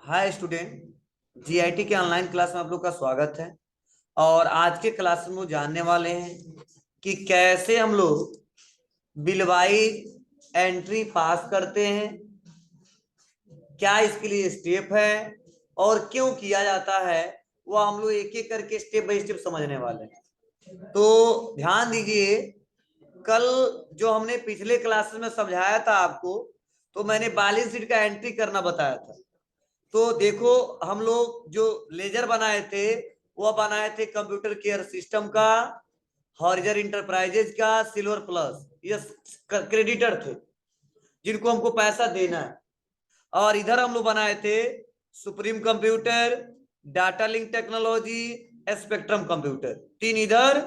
Hi student, GIT के online class में आप लोग का स्वागत है। और आज के क्लास में वो जानने वाले हैं कि कैसे हम लोग बिल वाइज एंट्री पास करते हैं, क्या इसके लिए स्टेप है और क्यों किया जाता है। वो हम लोग एक एक करके स्टेप बाय स्टेप समझने वाले हैं। तो ध्यान दीजिए, कल जो हमने पिछले क्लासेस में समझाया था आपको, तो मैंने बैलेंस शीट का एंट्री करना बताया था। तो देखो, हम लोग जो लेजर बनाए थे वो बनाए थे कंप्यूटर केयर सिस्टम का, हॉरिजन इंटरप्राइजेज का, सिल्वर प्लस, ये क्रेडिटर थे जिनको हमको पैसा देना है। और इधर हम लोग बनाए थे supreme computer, data link technology, spectrum computer. तीन इधर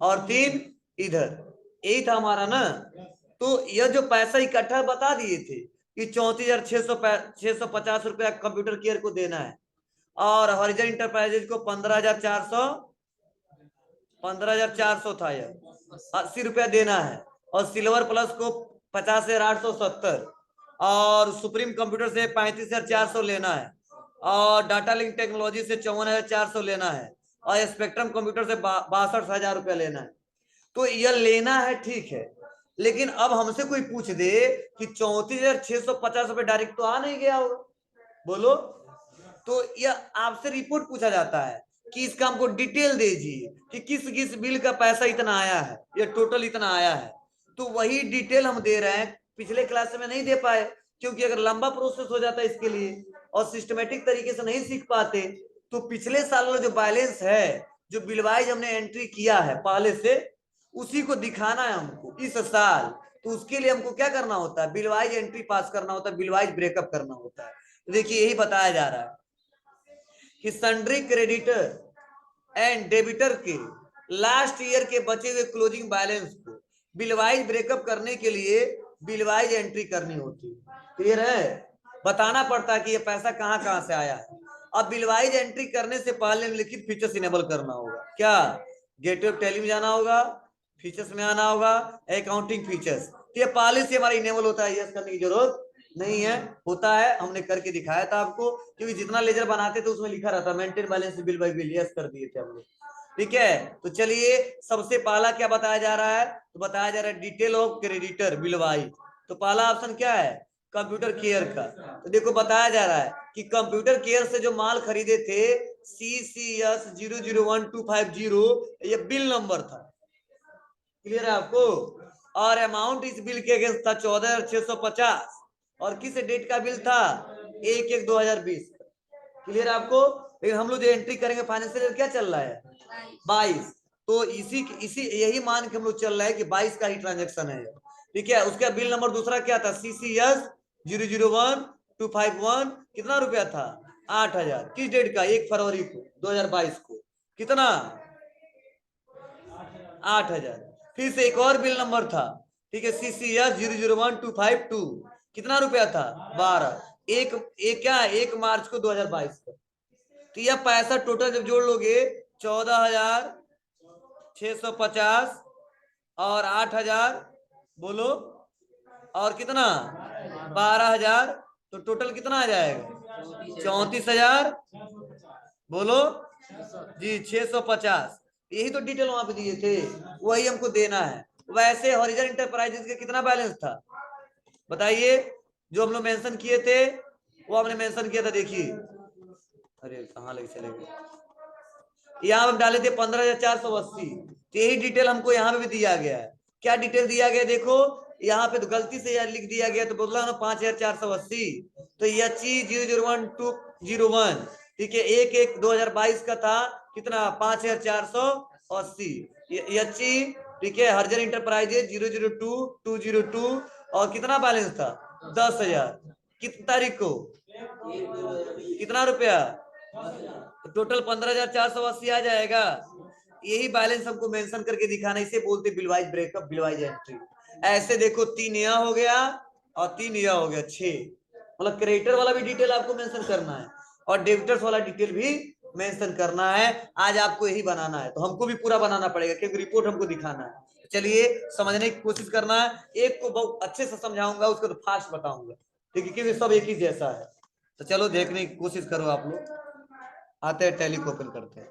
और तीन इधर, यही था हमारा ना। तो यह जो पैसा इकट्ठा बता दिए थे कि 34,650 रुपया कंप्यूटर केयर को देना है, और हॉरिजन इंटरप्राइजेज को 15,400 था, यह 80 रुपया देना है। और सिल्वर प्लस को 50,870, और सुप्रीम कंप्यूटर से 35,400 लेना है, और डाटा लिंक टेक्नोलॉजी से 54,400 लेना है, और स्पेक्ट्रम कंप्यूटर से 62,000 रुपया लेना है। तो यह लेना है, ठीक है। लेकिन अब हमसे कोई पूछ दे कि 34,650 रुपये डायरेक्ट तो आ नहीं गया होगा, बोलो। तो यह आपसे रिपोर्ट पूछा जाता है कि इसका हमको डिटेल दीजिए कि किस किस बिल का पैसा इतना आया है, ये टोटल इतना आया है। तो वही डिटेल हम दे रहे हैं। पिछले क्लास में नहीं दे पाए क्योंकि अगर लंबा प्रोसेस हो जाता है इसके लिए और सिस्टमेटिक तरीके से नहीं सीख पाते, तो पिछले साल वाला जो बैलेंस है, जो बिल वाइज हमने एंट्री किया है पहले से, उसी को दिखाना है हमको इस साल। तो उसके लिए हमको क्या करना होता है, बिल वाइज एंट्री पास करना होता है, बिल वाइज ब्रेकअप करना होता है। तो देखिए, यही बताया जा रहा है कि सन्ड्री क्रेडिटर एंड डेबिटर के लास्ट ईयर के बचे हुए क्लोजिंग बैलेंस को बिल वाइज ब्रेकअप करने के लिए बिल वाइज एंट्री करनी होती है। क्लियर है? बताना पड़ता है कि ये पैसा कहां कहां से आया है। अब बिल वाइज एंट्री करने से पहले लिखित फीचर्स इनेबल करना होगा। क्या? गेटवे ऑफ टैली में जाना होगा, फीचर्स में आना होगा, अकाउंटिंग फीचर्स। तो ये पहले से हमारा इनेबल होता है, यस करने की जरूरत नहीं है। होता है, हमने करके दिखाया था आपको, क्योंकि जितना लेजर बनाते थे उसमें लिखा रहता maintain balance bill bye bill, yes कर दिए थे हम लोग। ठीक है, तो चलिए, सबसे पहला क्या बताया जा रहा है, तो बताया जा रहा है detail of creditor bill wise. तो पहला ऑप्शन क्या है, कंप्यूटर केयर का। तो देखो, बताया जा रहा है कि कंप्यूटर केयर से जो माल खरीदे थे CCS 001250, ये बिल नंबर था। क्लियर है आपको? और अमाउंट इस बिल के अगेंस्ट था 14,650, और किस डेट का बिल था, 1/1/2020। क्लियर है आपको? लेकिन हम लोग जो एंट्री करेंगे फाइनेंशियल ईयर क्या चल रहा है, 22। तो इसी इसी यही मान के हम लोग चल रहा है कि 22 का ही ट्रांजेक्शन है। ठीक है, उसका बिल नंबर दूसरा क्या था, CCS 001251, कितना रुपया था, 8,000। किस डेट का, 1 फरवरी को 2022 को, कितना, 8,000। फिर से एक और बिल नंबर था, ठीक है, CCS 001252, कितना रुपया था, 12। एक क्या, 1 मार्च को 2022 का। तो यह पैसा टोटल जब जोड़ लोगे, 14,650 और 8,000, बोलो, और कितना, 12,000, तो टोटल कितना आ जाएगा, 34,000, बोलो जी, 650। यही तो डिटेल वहां पे दिए थे, वही हमको देना है। वैसे हॉरिजन इंटरप्राइजेस का कितना बैलेंस था, बताइए। जो हम लोग मेंशन किए थे वो हमने मेंशन किया था, देखिए। अरे कहाँ लगे चले गए, यहाँ पे डाले थे 15,480। तो यही डिटेल हमको यहाँ पे भी दिया गया है। क्या डिटेल दिया गया, देखो यहाँ पे तो गलती से यार लिख दिया गया, तो बोला ना 5,480। तो यह चीज 001201, ठीक है, 1/1/2022 का था, कितना, 5,480। यह चीज, ठीक है, हर्जन इंटरप्राइजेज 002202, और कितना बैलेंस था, 10,000। कितनी तारीख को, कितना रुपया, तो टोटल 15,480 आ जाएगा। यही बैलेंस हमको मेंशन करके दिखाना, इसे बोलते बिलवाइज ब्रेकअप, बिलवाइज एंट्री। ऐसे देखो, 3 यह हो गया और 3 यह हो गया, 6। मतलब क्रेडिटर वाला भी डिटेल आपको मेंशन करना है और डेबिटर्स वाला डिटेल भी मेंशन करना है। आज आपको यही बनाना है, तो हमको भी पूरा बनाना पड़ेगा क्योंकि रिपोर्ट हमको दिखाना है। चलिए, समझने की कोशिश करना है। एक को बहुत अच्छे से समझाऊंगा, उसको तो फास्ट बताऊंगा, ठीक है, क्योंकि सब एक ही जैसा है। तो चलो देखने की कोशिश करो आप लोग। आते हैं टैली को ओपन करते हैं।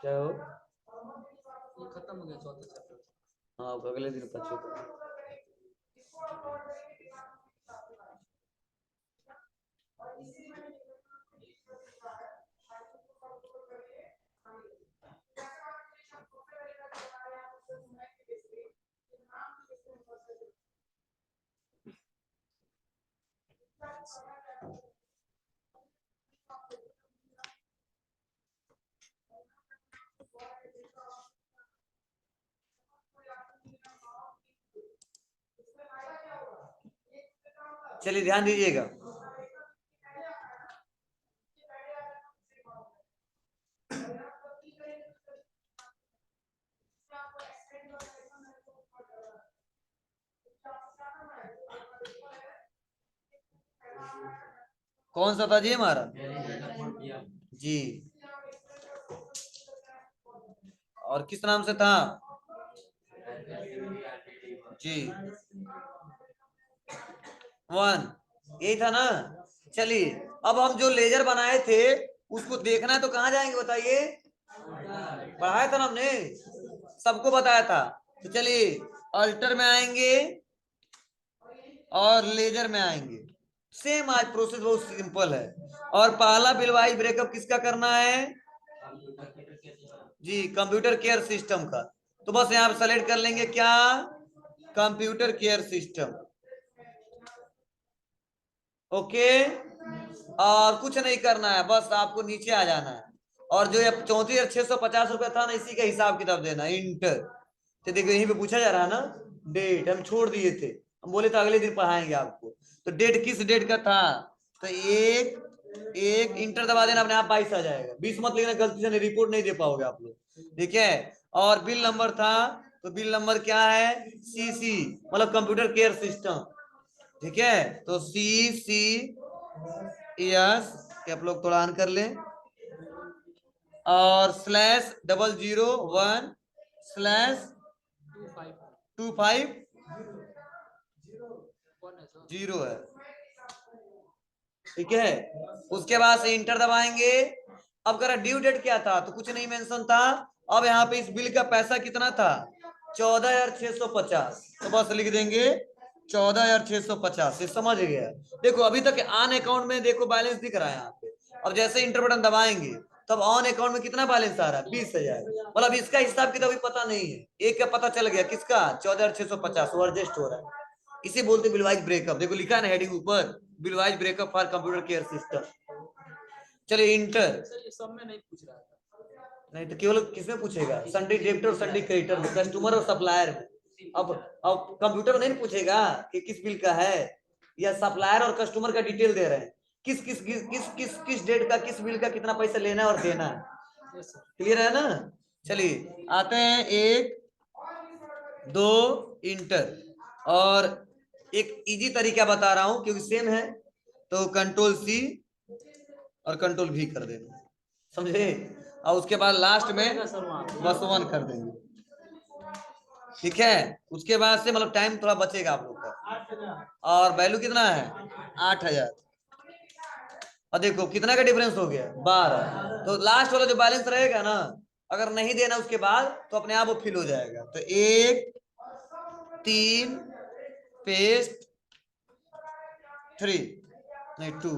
क्या हो खत्म हो गया चौथा चैप्टर। हाँ अगले दिन पच्चीस चलिए ध्यान दीजिएगा। कौन सा था जी हमारा? जी। और किस नाम से था? जी 1 यही था ना। चलिए अब हम जो लेजर बनाए थे उसको देखना है तो कहाँ जाएंगे बताइए? पढ़ाया था ना हमने, सबको बताया था। तो चलिए अल्टर में आएंगे और लेजर में आएंगे। सेम आज प्रोसेस बहुत सिंपल है। और पहला बिलवाइज ब्रेकअप किसका करना है? जी कंप्यूटर केयर सिस्टम का। तो बस यहाँ पे सेलेक्ट कर लेंगे क्या? Computer care system. ओके। और कुछ नहीं करना है, बस आपको नीचे आ जाना है। और जो ये 34,650 रुपया था ना, इसी का हिसाब किताब देना इंटर। तो देखो यहीं पे पूछा जा रहा है ना, डेट हम छोड़ दिए थे, हम बोले तो अगले दिन पढ़ाएंगे आपको। तो डेट किस डेट का था? तो एक एक इंटर दबा देना, अपने आप 22 आ जाएगा। 20 मत लिखना, गलती से रिपोर्ट नहीं दे पाओगे आप लोग, ठीक है। और बिल नंबर था, तो बिल नंबर क्या है? CC मतलब कंप्यूटर केयर सिस्टम, ठीक है। तो CCS आप लोग थोड़ा ऑन कर लें, और /1/25 है, ठीक है। उसके बाद से इंटर दबाएंगे। अब करा ड्यू डेट क्या था, तो कुछ नहीं मेंशन था। अब यहाँ पे इस बिल का पैसा कितना था? 14,650। तो बस लिख देंगे 14,650। ये समझ गया। देखो अभी तक ऑन अकाउंट में देखो बैलेंस दिख रहा है यहाँ पे। अब जैसे इंटर बटन दबाएंगे तब ऑन अकाउंट में कितना बैलेंस आ रहा है? 20,000। मतलब इसका हिसाब किताब भी पता नहीं है, एक का पता चल गया, किसका? 14,650 वो एडजस्ट हो रहा है। इसे बोलते बिलवाइज ब्रेकअप। देखो लिखा है ना हेडिंग ऊपर, billwise breakup for computer care system. चलिए इंटर। सब में नहीं पूछ रहा था। नहीं तो केवल किसमें पूछेगा? संडे डेबिटर और संडे क्रेडिटर में, कस्टमर और सप्लायर में। अब कंप्यूटर नहीं पूछेगा कि किस बिल का है, या सप्लायर और कस्टमर का डिटेल दे रहे हैं, किस किस किस किस किस किस डेट का किस बिल का कितना पैसा लेना है और देना है। क्लियर है ना? चलिए आते हैं 1 2 इंटर। और एक इजी तरीका बता रहा हूं क्योंकि सेम है, तो कंट्रोल-C और कंट्रोल-V कर देना, समझे। और उसके बाद लास्ट में बस 1 कर देंगे, ठीक है। उसके बाद से मतलब टाइम थोड़ा बचेगा आप लोग का। और वैल्यू कितना है? 8,000। और देखो कितना का डिफरेंस हो गया? 12। तो लास्ट वाला जो बैलेंस रहेगा ना, अगर नहीं देना उसके बाद तो अपने आप वो फिल हो जाएगा। तो 1 3 पेस्ट 3 नहीं 2,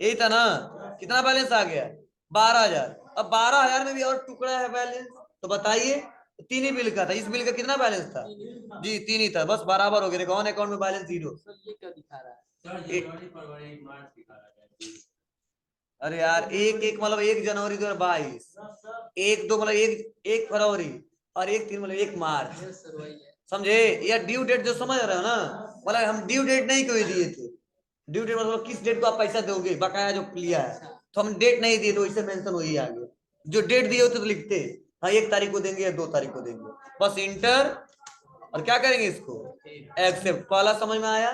यही था ना। कितना बैलेंस आ गया? 12,000। अब 12,000 में भी और टुकड़ा है बैलेंस, तो बताइए। 3 ही बिल का था, इस बिल का कितना बैलेंस था? जी 3 ही था, बस बराबर हो गया। देखो ऑन अकाउंट में बैलेंस 0। ये क्या दिखा रहा है? अरे यार एक एक मतलब 1 जनवरी 2022, 1 2 मतलब 1 फरवरी, और 1 3 मतलब 1 मार्च। समझे? या ड्यू डेट जो समझ रहे हो ना, मतलब हम ड्यू डेट नहीं कोई दिए थे। ड्यू डेट मतलब किस डेट को आप पैसा दोगे, बकाया जो लिया है। तो हम डेट नहीं दिए तो इसे मेंशन हो ही आगे। जो डेट दिए होते तो लिखते, हाँ 1 तारीख को देंगे या 2 तारीख को देंगे। बस इंटर, और क्या करेंगे इसको? एक्सेप्ट। पहला समझ में आया?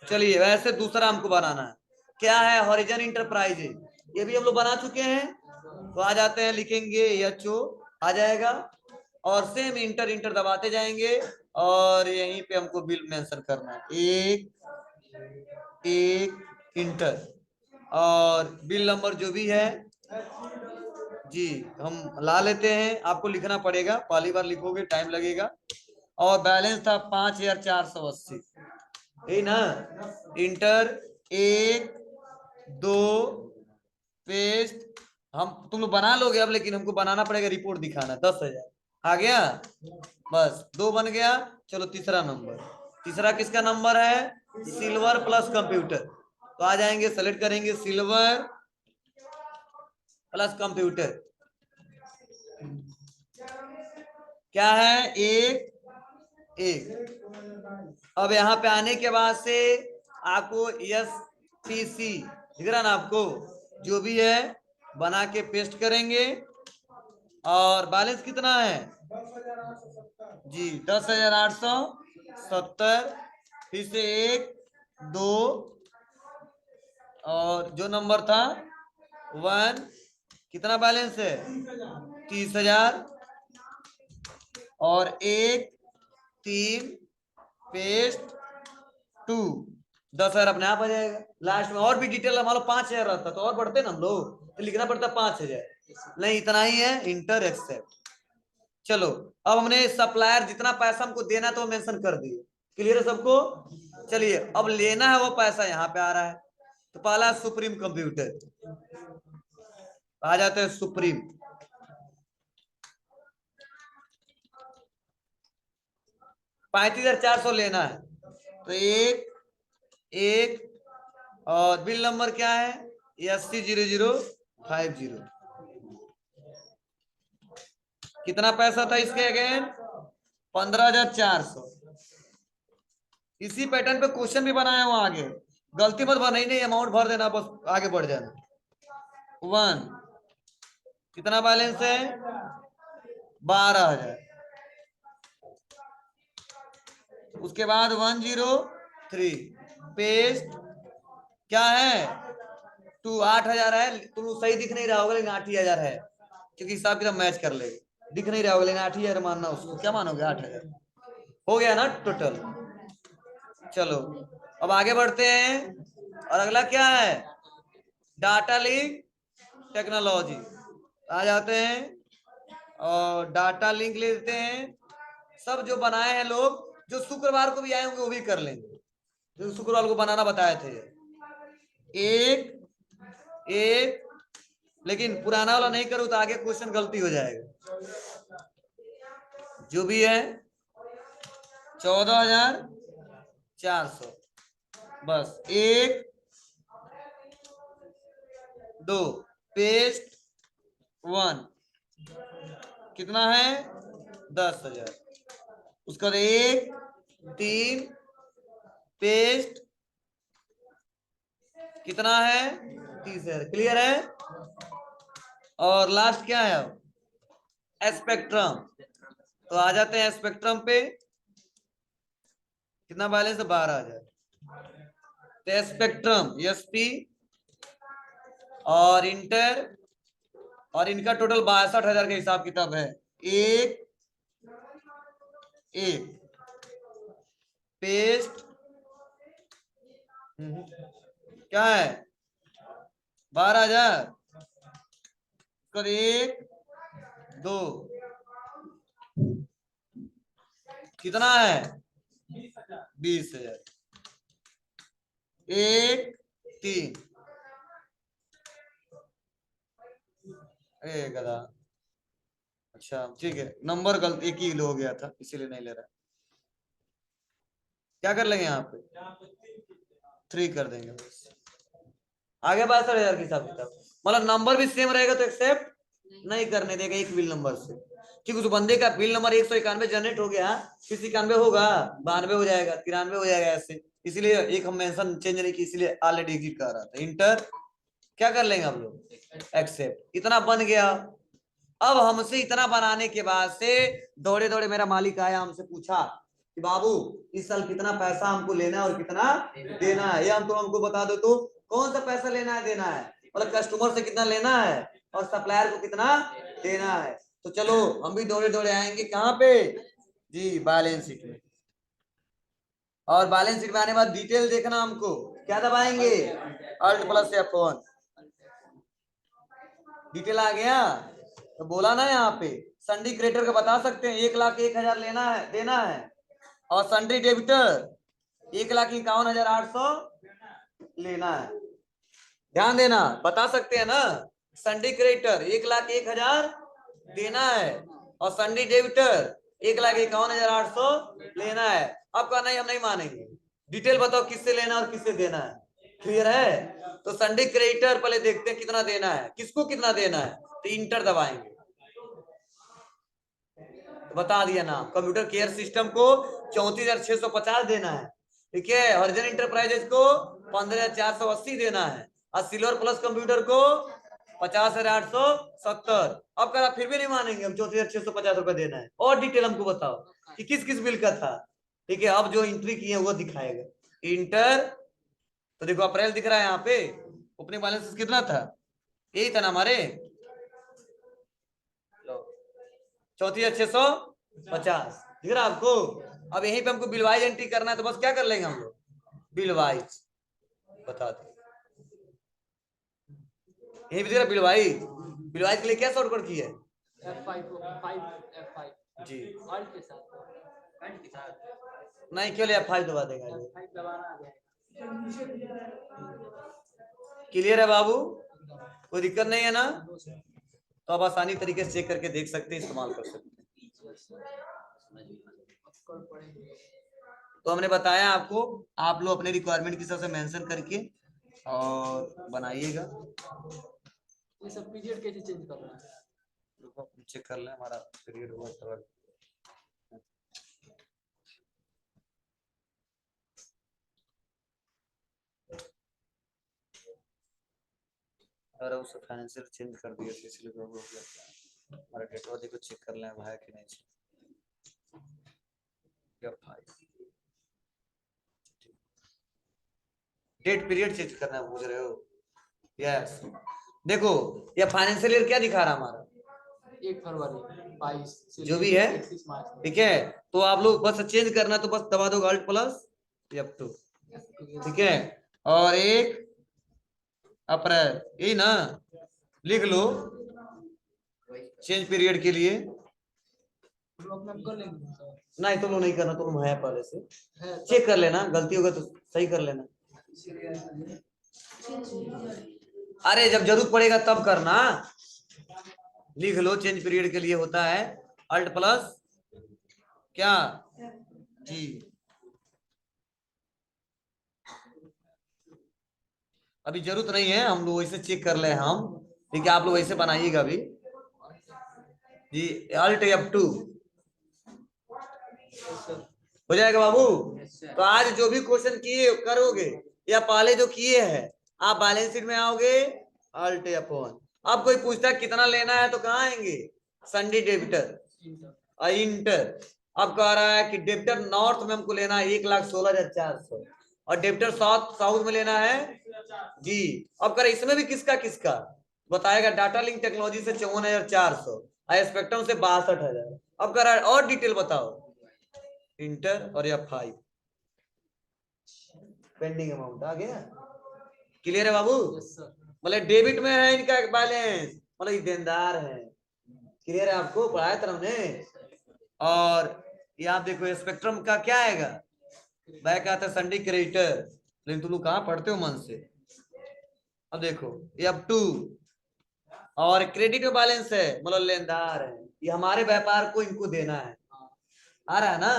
चलिए वैसे दूसरा हमको बनाना है। क्या है? Horizon enterprises. ये भी हम लोग बना चुके हैं, तो आ जाते हैं, लिखेंगे HO आ जाएगा और सेम इंटर इंटर दबाते जाएंगे और यहीं पे हमको बिल मेंशन करना है, एक इंटर और बिल नंबर जो भी है जी हम ला लेते हैं। आपको लिखना पड़ेगा, पहली बार लिखोगे टाइम लगेगा। और बैलेंस था 5480, यही ना। इंटर 1 2 पेस्ट, हम तुम लोग बना लोगे अब, लेकिन हमको बनाना पड़ेगा, रिपोर्ट दिखाना। 10,000 आ गया, बस 2 बन गया। चलो तीसरा नंबर, तीसरा किसका नंबर है? Silver plus computer. तो आ जाएंगे, सेलेक्ट करेंगे सिल्वर प्लस कंप्यूटर। क्या है? एक। अब यहाँ पे आने के बाद से आपको SPC दिख रहा ना आपको, जो भी है बना के पेस्ट करेंगे। और बैलेंस कितना है जी? 10,870। फिर से 1 2 और जो नंबर था 1, कितना बैलेंस है? 30,000 और 1 3 पेस्ट 2, 10,000 अपने आप आ जाएगा। लास्ट में और भी डिटेल, मान लो 5,000 रहता तो और बढ़ते ना हम लोग, तो लिखना पड़ता 5,000, नहीं इतना ही है। Intercept. चलो अब हमने सप्लायर जितना पैसा हमको देना तो मेंशन कर दिए, क्लियर है सबको? चलिए अब लेना है वो पैसा, यहाँ पे आ रहा है। तो पहला सुप्रीम कंप्यूटर, आ जाते हैं सुप्रीम। ₹35,400 लेना है। तो एक और बिल नंबर क्या है? 800050। कितना पैसा था इसके अगेन? 15,400। इसी पैटर्न पे क्वेश्चन भी बनाया हुआ आगे, गलती मत बना, नहीं अमाउंट भर देना, बस आगे बढ़ जाना। 1, कितना बैलेंस है? 12,000। उसके बाद 103 पेस्ट, क्या है? 2, 8,000 है। तुम सही दिख नहीं रहा होगा लेकिन 8,000 है, क्योंकि हिसाब किताब मैच कर लेगा। दिख नहीं रहा होगा लेकिन 8,000 मानना, उसको क्या मानोगे? 8,000 हो गया ना टोटल। चलो अब आगे बढ़ते हैं, और अगला क्या है? Data link technology. आ जाते हैं और डाटा लिंक लेते हैं। सब जो बनाए हैं लोग, जो शुक्रवार को भी आए होंगे वो भी कर लेंगे, जो शुक्रवार को बनाना बताए थे। एक लेकिन पुराना वाला नहीं करूँ तो आगे क्वेश्चन गलती हो जाएगा। जो भी है 14,400, बस 1 2 पेस्ट 1, कितना है? 10,000। उसका 1 3 पेस्ट, कितना है? 30,000। क्लियर है? और लास्ट क्या है? स्पेक्ट्रम। तो आ जाते हैं स्पेक्ट्रम पे, कितना बैलेंस है? 12,000। तो स्पेक्ट्रम SP और इंटर, और इनका टोटल 62,000 का हिसाब किताब है। एक पेस्ट, क्या है? 12,000। 1 2, कितना है? 20,000। 1 3, गधा। अच्छा ठीक है, नंबर गलत एक ही हो गया था इसीलिए नहीं ले रहा। क्या कर लेंगे यहाँ पे? 3 कर देंगे बस। आगे 62,000 के हिसाब किताब, मतलब नंबर भी सेम रहेगा तो एक्सेप्ट नहीं करने देगा एक बिल नंबर से, क्योंकि उस बंदे का बिल नंबर 191 जनरेट हो गया, किसी 91 होगा, 92 हो जाएगा, 93 हो जाएगा, ऐसे। इसलिए एक हम मेंशन चेंज नहीं की, इसलिए ऑलरेडी एग्जिट कर रहा था। इंटर क्या कर लेंगे हम लोग? एक्सेप्ट। इतना बन गया। अब हमसे इतना बनाने के बाद से दौड़े दौड़े मेरा मालिक आया, हमसे पूछा कि बाबू इस साल कितना पैसा हमको लेना है और कितना देना है, ये हमको बता दो तो कौन सा पैसा लेना है देना है, मतलब कस्टमर से कितना लेना है और सप्लायर को कितना देना है। तो चलो हम भी दौड़े दौड़े आएंगे कहाँ पे जी, बैलेंस शीट में। और बैलेंस शीट में आने के बाद डिटेल देखना हमको, क्या दबाएंगे अल्ट प्लस F1। डिटेल आ गया तो बोला ना यहाँ पे सन्डी क्रेडिटर का बता सकते हैं 1,01,000 लेना है देना है, और सन्डी डेबिटर 1,51,800 लेना है। ध्यान देना, बता सकते हैं ना सन्डी क्रेडिटर 1,01,000 देना है और सन्डी डेबिटर 1,51,800 लेना है। अब कहना है हम नहीं मानेंगे, डिटेल बताओ किससे लेना और किससे देना है। क्लियर है? तो सन्डी क्रेडिटर पहले देखते हैं कितना देना है, किसको कितना देना है, तो इंटर दबाएंगे तो बता दिया ना। कंप्यूटर केयर सिस्टम को 34,650 देना है, ठीक है। हरिजन इंटरप्राइजेज को 15,480 देना है और सिल्वर प्लस कंप्यूटर को 50,870। अब कहा फिर भी नहीं मानेंगे हम, 34,650 रुपए देना है। और डिटेल हमको बताओ कि किस किस बिल का था, ठीक है। अब जो एंट्री किए वो दिखाएगा इंटर। तो देखो अप्रैल दिख रहा है यहाँ पे, ओपनिंग बैलेंस कितना था, यही था ना हमारे 34,650 दिख रहा है आपको। अब यहीं पे हमको बिल वाइज एंट्री करना है, तो बस क्या कर लेंगे हम लोग, बिल वाइज बता दो। यही भी दिख रहा बिल वाइज। बिल वाइज के लिए क्या शॉर्टकट की है F5 जी, अल्ट के साथ नहीं क्यों ले F5 दबा देगा। F5 दबाना आ जाएगा। क्लियर है बाबू, कोई दिक्कत नहीं है ना। तो आप आसानी तरीके से चेक करके देख सकते हैं, इस्तेमाल कर सकते हैं। तो हमने बताया आपको, आप लोग अपने रिक्वायरमेंट के हिसाब से मेंशन करके और बनाइएगा। ये सब पीरियड कैसे चेंज करना है, चेक कर लें हमारा पीरियड हुआ था। उसे फाइनेंशियल चेंज कर दिया था इसलिए हो गया। हमारा डेटा देखो चेक कर लें भाई कि नहीं। डेट पीरियड चेंज करना पूछ रहे हो, यस। देखो ये फाइनेंशियल ईयर क्या दिखा रहा हमारा 1 फरवरी 22 जो भी है, 31 मार्च, ठीक है। तो आप लोग बस चेंज करना, तो बस दबा दो अल्ट प्लस F2, ठीक है। और 1 अप्रैल यही ना लिख लो चेंज पीरियड के लिए। हम लोग अपना कर लेंगे सर। नहीं तुम लोग नहीं करना, तुम है पहले से है चेक कर लेना, गलती होगा तो सही कर लेना। अरे जब जरूरत पड़ेगा तब करना। लिख लो चेंज पीरियड के लिए होता है अल्ट प्लस क्या जी। अभी जरूरत नहीं है, हम लोग वैसे चेक कर ले हम, ठीक है। आप लोग वैसे बनाइएगा अभी जी। अल्ट F2 हो जाएगा बाबू। तो आज जो भी क्वेश्चन किए करोगे या पहले जो किए हैं, आप बैलेंस शीट में आओगे अल्ट F1। अब कोई पूछता है कितना लेना है तो कहाँ आएंगे सन्डी डेबिटर इंटर। अब कह रहा है कि डेबिटर नॉर्थ में हमको लेना है 1,16,400 और डेबिटर साउथ में लेना है जी। अब कर इसमें भी किसका किसका बताएगा, डाटा लिंक टेक्नोलॉजी से 54,400 स्पेक्ट्रम से 62,000। अब कर रहा है और डिटेल बताओ इंटर और F5 पेंडिंग अमाउंट आ गया। क्लियर है बाबू, मतलब डेबिट में है इनका बैलेंस, मतलब ये देनदार है। क्लियर है, आपको पढ़ाया था हमने। और ये आप देखो स्पेक्ट्रम का क्या आएगा, बैक आता है सन्डी क्रेडिटर, लेकिन तुम लोग कहाँ पढ़ते हो मन से। अब देखो F2 और क्रेडिट में बैलेंस है, मतलब लेनदार है, ये हमारे व्यापार को इनको देना है। आ रहा है ना,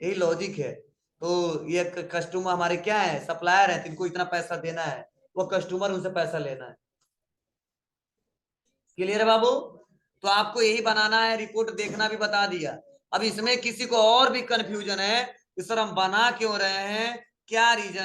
यही लॉजिक है। तो ये कस्टमर हमारे क्या है सप्लायर है, तो इनको इतना पैसा देना है, वो कस्टमर उनसे पैसा लेना है। क्लियर है बाबू, तो आपको यही बनाना है, रिपोर्ट देखना भी बता दिया। अब इसमें किसी को और भी कंफ्यूजन है कि सर हम बना क्यों रहे हैं, क्या रीजन